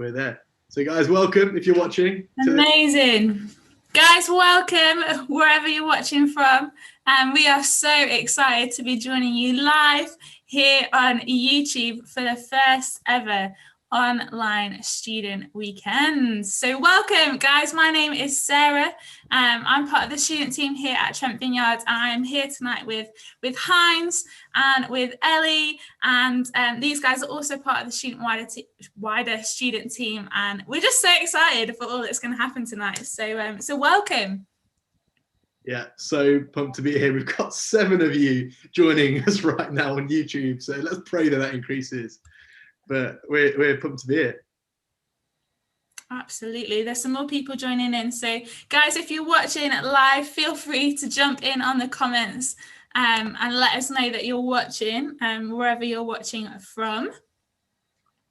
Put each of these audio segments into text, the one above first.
we're there. So guys, welcome if you're watching. Amazing. Guys, welcome wherever you're watching from. And we are so excited to be joining you live here on YouTube for the first ever online student weekend. So welcome, guys. My name is Sarah. I'm part of the student team here at Trent Vineyard. I am here tonight with Heinz and with Ellie, and these guys are also part of the wider student team, and we're just so excited for all that's going to happen tonight. So welcome. Yeah, so pumped to be here. We've got 7 of you joining us right now on YouTube, so let's pray that increases. But we're pumped to be here. Absolutely. There's some more people joining in. So guys, if you're watching live, feel free to jump in on the comments and let us know that you're watching wherever you're watching from.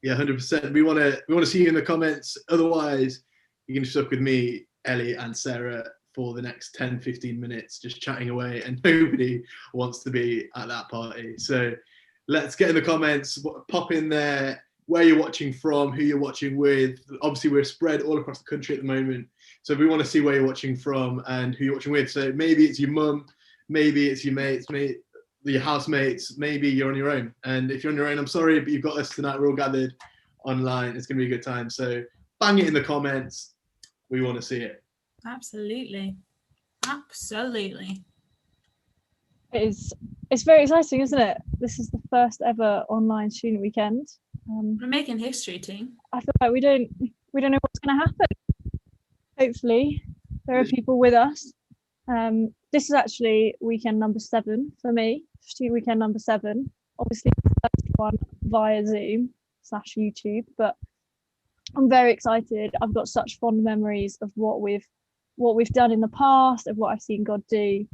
Yeah, 100%. We want to see you in the comments. Otherwise, you can stuck with me, Ellie and Sarah for the next 10-15 minutes just chatting away, and nobody wants to be at that party. So let's get in the comments, pop in there where you're watching from, who you're watching with. Obviously, we're spread all across the country at the moment, so we want to see where you're watching from and who you're watching with. So maybe it's your mum, maybe it's your mates, your housemates, maybe you're on your own. And if you're on your own, I'm sorry, but you've got us tonight. We're all gathered online. It's going to be a good time. So bang it in the comments. We want to see it. Absolutely. Absolutely. It's very exciting, isn't it? This is the first ever online student weekend. We're making history, team. I feel like we don't know what's going to happen. Hopefully, there are people with us. This is actually weekend number 7 for me. Student weekend number 7. Obviously, the first one via Zoom/YouTube, but I'm very excited. I've got such fond memories of what we've done in the past, of what I've seen God do.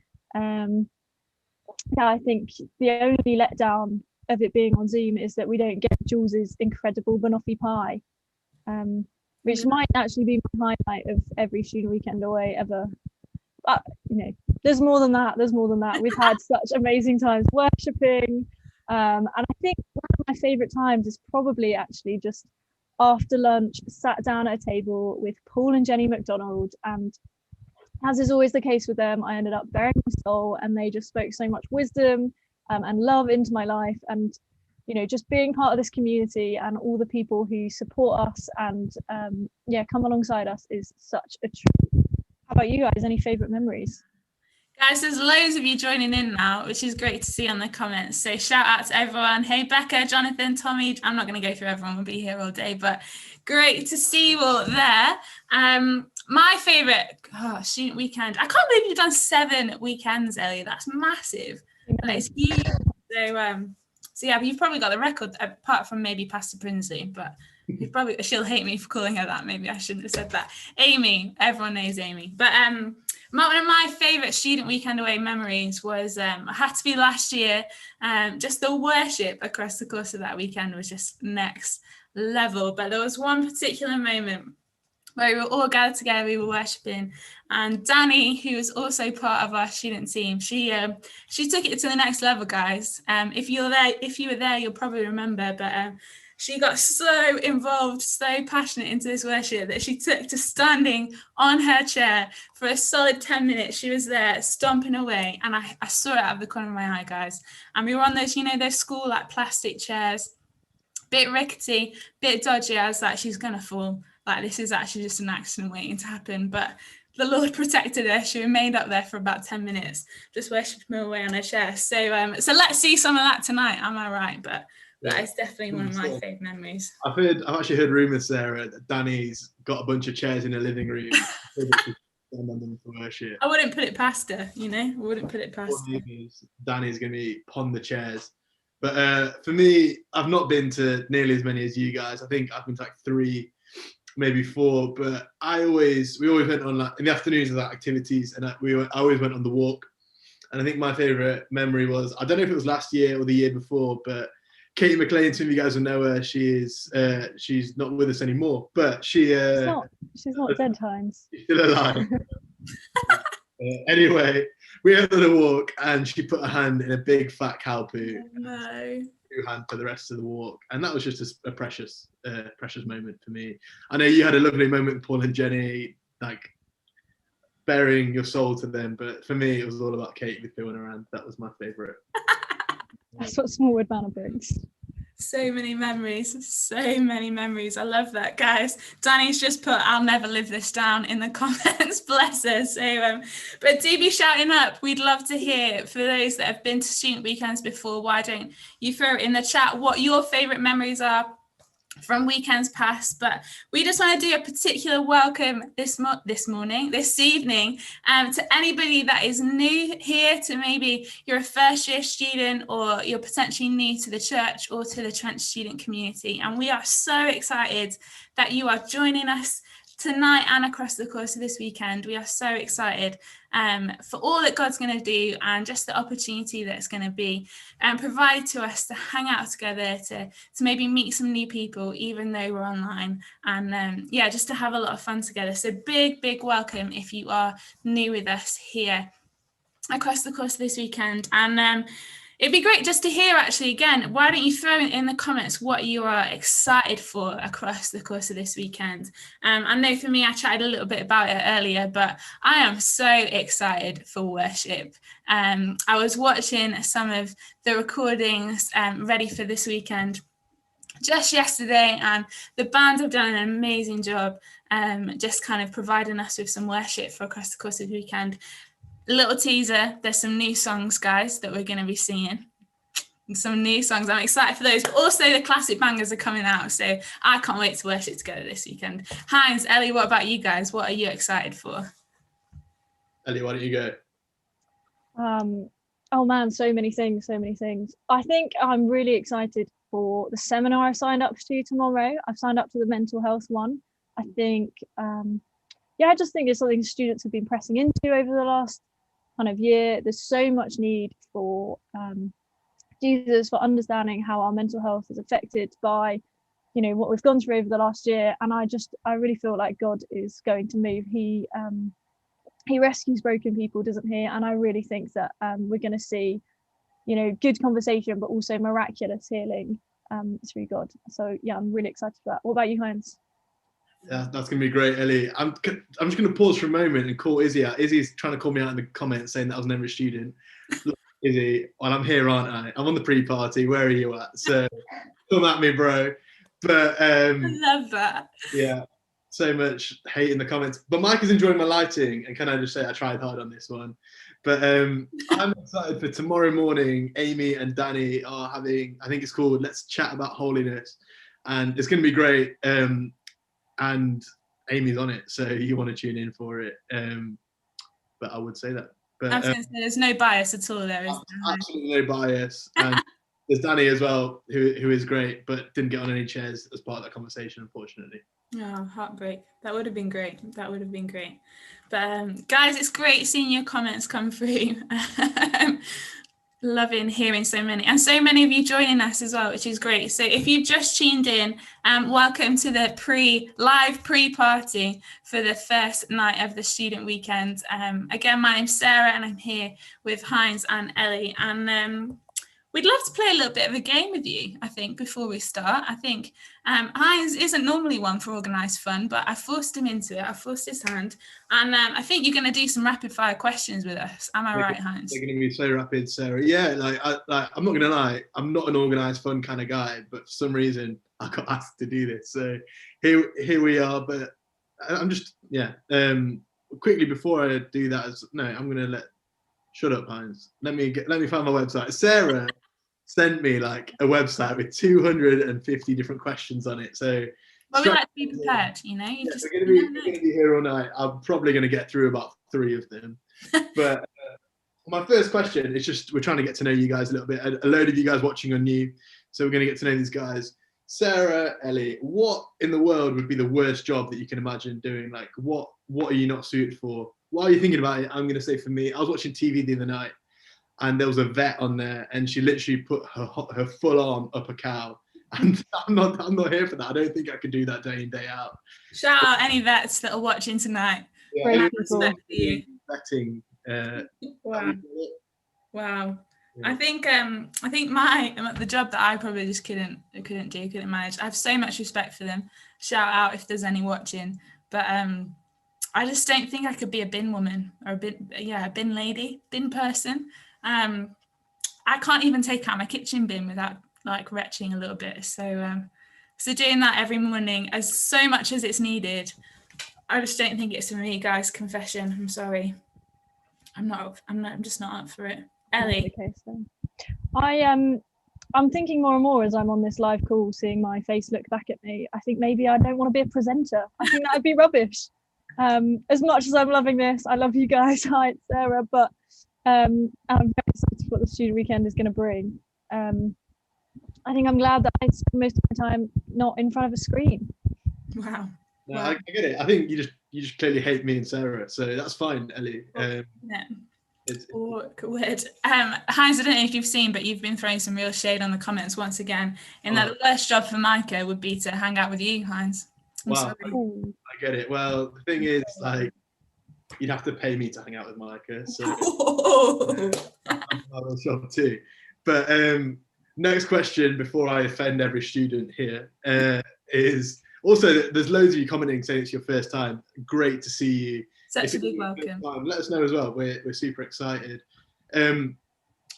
Yeah, I think the only letdown of it being on Zoom is that we don't get Jules's incredible banoffee pie, which might actually be my highlight of every student weekend away ever. But there's more than that. We've had such amazing times worshipping, and I think one of my favorite times is probably actually just after lunch, sat down at a table with Paul and Jenny McDonald, and as is always the case with them, I ended up bearing my soul, and they just spoke so much wisdom and love into my life. And just being part of this community and all the people who support us and come alongside us is such a treat. How about you guys? Any favorite memories? Guys, there's loads of you joining in now, which is great to see on the comments. So shout out to everyone. Hey, Becca, Jonathan, Tommy. I'm not going to go through everyone. We'll be here all day, but great to see you all there. My favourite student weekend. I can't believe you've done 7 weekends, Ellie. That's massive. And it's huge. So yeah, but you've probably got the record, apart from maybe Pastor Prinsley, but she'll hate me for calling her that. Maybe I shouldn't have said that. Amy, everyone knows Amy. But one of my favourite student weekend away memories was had to be last year. Just the worship across the course of that weekend was just next level. But there was one particular moment where we were all gathered together, we were worshipping, and Danny, who was also part of our student team, she took it to the next level, guys. If you were there, you'll probably remember, but she got so involved, so passionate into this worship that she took to standing on her chair for a solid 10 minutes. She was there stomping away, and I saw it out of the corner of my eye, guys. And we were on those, those school plastic chairs, bit rickety, bit dodgy. I was like, she's gonna fall. Like, this is actually just an accident waiting to happen. But the Lord protected her. She remained up there for about 10 minutes, just worshiping away on her chair. So let's see some of that tonight. Am I right? But that is definitely one of my favourite memories. I've actually heard rumours, Sarah, that Danny's got a bunch of chairs in her living room. For worship. I wouldn't put it past her, I wouldn't put it past her. Danny's going to be upon the chairs. But for me, I've not been to nearly as many as you guys. I think I've been to like 3, maybe 4. But we always went on in the afternoons of activities, and I always went on the walk. And I think my favourite memory was, I don't know if it was last year or the year before, but Katie McLean, some of you guys will know her. She's not with us anymore, but she's not dead, Heinz. She's still alive. Anyway, we went on a walk and she put her hand in a big fat cow poo. No. Hand for the rest of the walk, and that was just a precious moment for me. I know you had a lovely moment with Paul and Jenny, like bearing your soul to them, but for me it was all about Kate with poo on her hand. That was my favourite. That's what Smallwood Manor brings. So many memories, so many memories. I love that, guys. Danny's just put "I'll never live this down" in the comments. Bless her. So but do be shouting up. We'd love to hear, for those that have been to student weekends before, why don't you throw it in the chat what your favorite memories are from weekends past. But we just want to do a particular welcome this evening to anybody that is new here, to maybe you're a first year student or you're potentially new to the church or to the Trent student community, and we are so excited that you are joining us tonight and across the course of this weekend. We are so excited for all that God's going to do, and just the opportunity that's going to be provided to us to hang out together, to maybe meet some new people, even though we're online, and just to have a lot of fun together. So big welcome if you are new with us here across the course of this weekend. And it'd be great just to hear, actually, again, why don't you throw in the comments what you are excited for across the course of this weekend. I know for me, I chatted a little bit about it earlier, but I am so excited for worship. I was watching some of the recordings ready for this weekend just yesterday, and the band have done an amazing job just kind of providing us with some worship for across the course of the weekend. A little teaser, there's some new songs, guys, that we're going to be singing. Some new songs. I'm excited for those, but also the classic bangers are coming out, so I can't wait to worship together this weekend. Heinz, Ellie, what about you guys? What are you excited for? Ellie, why don't you go? Oh man, so many things. I think I'm really excited for the seminar I signed up to tomorrow. I've signed up to the mental health one. I think I just think it's something students have been pressing into over the last kind of year. There's so much need for Jesus, for understanding how our mental health is affected by, what we've gone through over the last year. And I really feel like God is going to move. He rescues broken people, doesn't he? And I really think that we're going to see, good conversation, but also miraculous healing through God. So yeah, I'm really excited for that. What about you, Heinz? Yeah, that's going to be great, Ellie. I'm just going to pause for a moment and call Izzy out. Izzy's trying to call me out in the comments saying that I was never a student. Look, Izzy, well, I'm here, aren't I? I'm on the pre-party. Where are you at? So come at me, bro. But I love that. Yeah, so much hate in the comments. But Mike is enjoying my lighting, and can I just say I tried hard on this one. But I'm excited for tomorrow morning. Amy and Danny are having, I think it's called Let's Chat About Holiness, and it's going to be great. And Amy's on it, so you want to tune in for it. But I would say that. But I was going to say, there's no bias at all there, is there? Absolutely no bias. And there's Danny as well, who is great, but didn't get on any chairs as part of that conversation, unfortunately. Oh, heartbreak. That would have been great. But guys, it's great seeing your comments come through. Loving hearing so many of you joining us as well, which is great. So if you've just tuned in, welcome to the live pre-party for the first night of the student weekend. Again, my name's Sarah, and I'm here with Heinz and Ellie, and we'd love to play a little bit of a game with you, I think, before we start. I think Heinz isn't normally one for organised fun, but I forced him into it. I forced his hand. And I think you're going to do some rapid fire questions with us. Am I right, Heinz? They're going to be so rapid, Sarah. Yeah, I'm not going to lie. I'm not an organised fun kind of guy, but for some reason I got asked to do this. So here we are. But I'm just, quickly before I do that, I'm going to shut up, Heinz. Let me find my website. Sarah sent me like a website with 250 different questions on it. So we like to be prepared, We're going to be here all night. I'm probably going to get through about 3 of them. But my first question is just, we're trying to get to know you guys a little bit. A load of you guys watching are new, so we're going to get to know these guys. Sarah, Ellie, what in the world would be the worst job that you can imagine doing? Like, what are you not suited for? While you're thinking about it, I'm going to say for me, I was watching TV the other night, and there was a vet on there, and she literally put her full arm up a cow. And I'm not here for that. I don't think I could do that day in, day out. Shout out any vets that are watching tonight. Yeah, Vetting Wow. Wow. Yeah. I think the job that I probably just couldn't manage. I have so much respect for them. Shout out if there's any watching. But I just don't think I could be a bin woman or a bin lady, bin person. I can't even take out my kitchen bin without like retching a little bit. So doing that every morning, as so much as it's needed, I just don't think it's for me, guys. Confession. I'm sorry. I'm just not up for it. Ellie. Okay, so I'm thinking more and more as I'm on this live call, seeing my face look back at me. I think maybe I don't want to be a presenter. I think that would be rubbish. As much as I'm loving this, I love you guys. Hi, it's Sarah, but I'm very excited for what the student weekend is going to bring. I think I'm glad that I spend most of my time not in front of a screen. Wow. No, I get it. I think you just clearly hate me and Sarah, so that's fine, Ellie. Yeah. It's Awkward. Heinz, I don't know if you've seen, but you've been throwing some real shade on the comments once again. And that the worst job for Micah would be to hang out with you, Heinz. Wow. Sorry. I get it. Well, the thing is, like, you'd have to pay me to hang out with Micah, so I'll job too. But next question before I offend every student here is also there's loads of you commenting saying it's your first time. Great to see you. Such a big welcome. Let us know as well. We're super excited.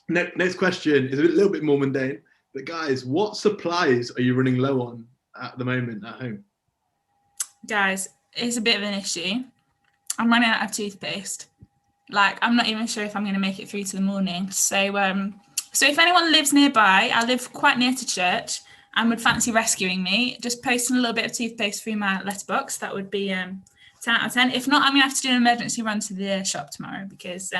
Next question is a little bit more mundane, but guys, what supplies are you running low on at the moment at home? Guys, it's a bit of an issue. I'm running out of toothpaste. Like, I'm not even sure if I'm going to make it through to the morning. So if anyone lives nearby, I live quite near to church and would fancy rescuing me, just posting a little bit of toothpaste through my letterbox. That would be 10 out of 10. If not, I'm going to have to do an emergency run to the shop tomorrow because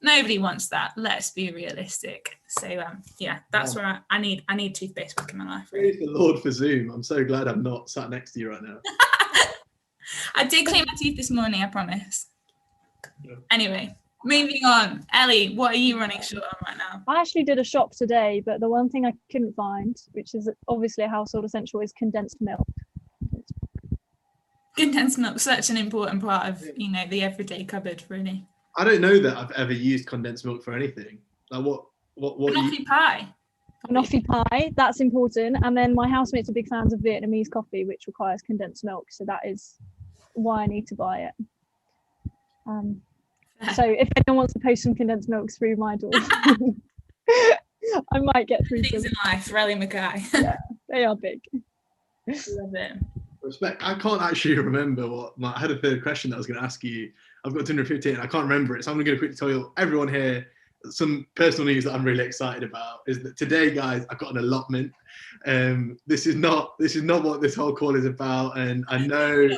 nobody wants that. Let's be realistic. So yeah, that's where I need toothpaste back in my life. Praise the Lord for Zoom. I'm so glad I'm not sat next to you right now. I did clean my teeth this morning, I promise. Yeah. Anyway, moving on. Ellie, what are you running short on right now? I actually did a shop today, but the one thing I couldn't find, which is obviously a household essential, is condensed milk. Condensed milk, such an important part of the everyday cupboard, really. I don't know that I've ever used condensed milk for anything. Like what Banoffee pie. Banoffee pie, that's important. And then my housemates are big fans of Vietnamese coffee, which requires condensed milk. So that is why I need to buy it. So if anyone wants to post some condensed milk through my door, I might get through Things them. in life, Rally Mackay. Yeah, they are big. Love it. Respect. I can't actually remember I had a third question that I was going to ask you. I've got 215. I can't remember it, so I'm going to quickly tell you everyone here some personal news that I'm really excited about. Is that today, guys, I've got an allotment. This is not what this whole call is about, and I know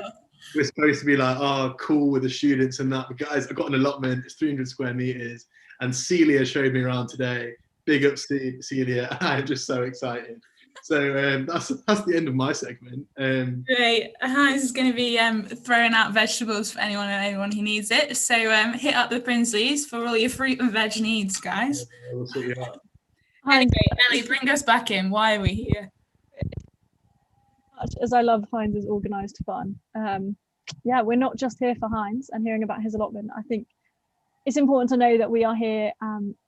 we're supposed to be like, oh, cool with the students and that, but guys, I've got an allotment. It's 300 square meters, and Celia showed me around today. Big up, Celia! I'm just so excited. So that's the end of my segment. Great. Heinz is going to be throwing out vegetables for anyone who needs it. So hit up the Prinsleys for all your fruit and veg needs, guys. We'll sort you out. Anyway, Ellie, bring us back in. Why are we here? As I love Heinz's organised fun. Yeah, we're not just here for Heinz and hearing about his allotment. I think it's important to know that we are here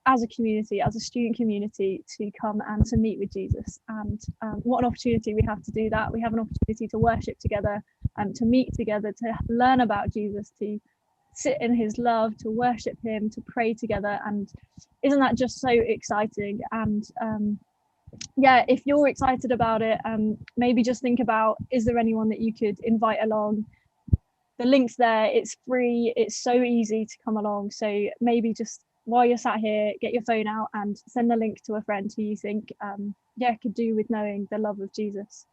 as a community, as a student community, to come and to meet with Jesus. And what an opportunity we have to do that. We have an opportunity to worship together, to meet together, to learn about Jesus, to sit in his love, to worship him, to pray together. And isn't that just so exciting? And yeah, if you're excited about it, maybe just think about, is there anyone that you could invite along? The link's there, it's free, it's so easy to come along. So maybe just while you're sat here, get your phone out and send the link to a friend who you think could do with knowing the love of Jesus.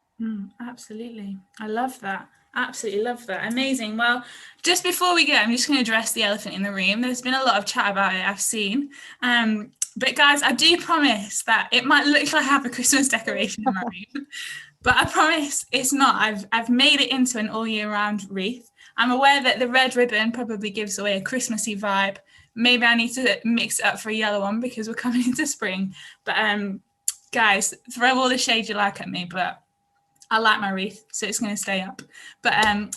Absolutely. I love that. Absolutely love that. Amazing. Well, just before we go, I'm just going to address the elephant in the room. There's been a lot of chat about it, I've seen. But guys, I do promise that it might look like I have a Christmas decoration in my room, but I promise it's not. I've made it into an all year round wreath. I'm aware that the red ribbon probably gives away a Christmassy vibe. Maybe I need to mix it up for a yellow one because we're coming into spring. But guys, throw all the shade you like at me, but I like my wreath, so it's going to stay up. But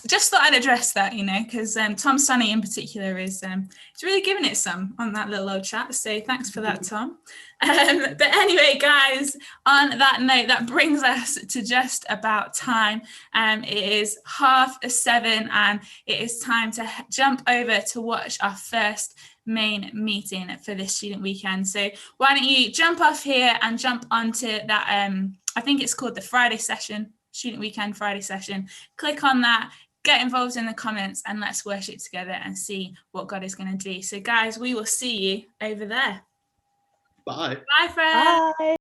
just thought I'd address that, you know, because Tom Sunny in particular is he's really giving it some on that little old chat. So thanks for that, Tom. But anyway, guys, on that note, that brings us to just about time. It is 7:30 and it is time to jump over to watch our first main meeting for this student weekend. So why don't you jump off here and jump onto that, I think it's called the Friday session, Student Weekend Friday session. Click on that, get involved in the comments, and let's worship together and see what God is going to do. So guys, we will see you over there. Bye. Bye, friends. Bye.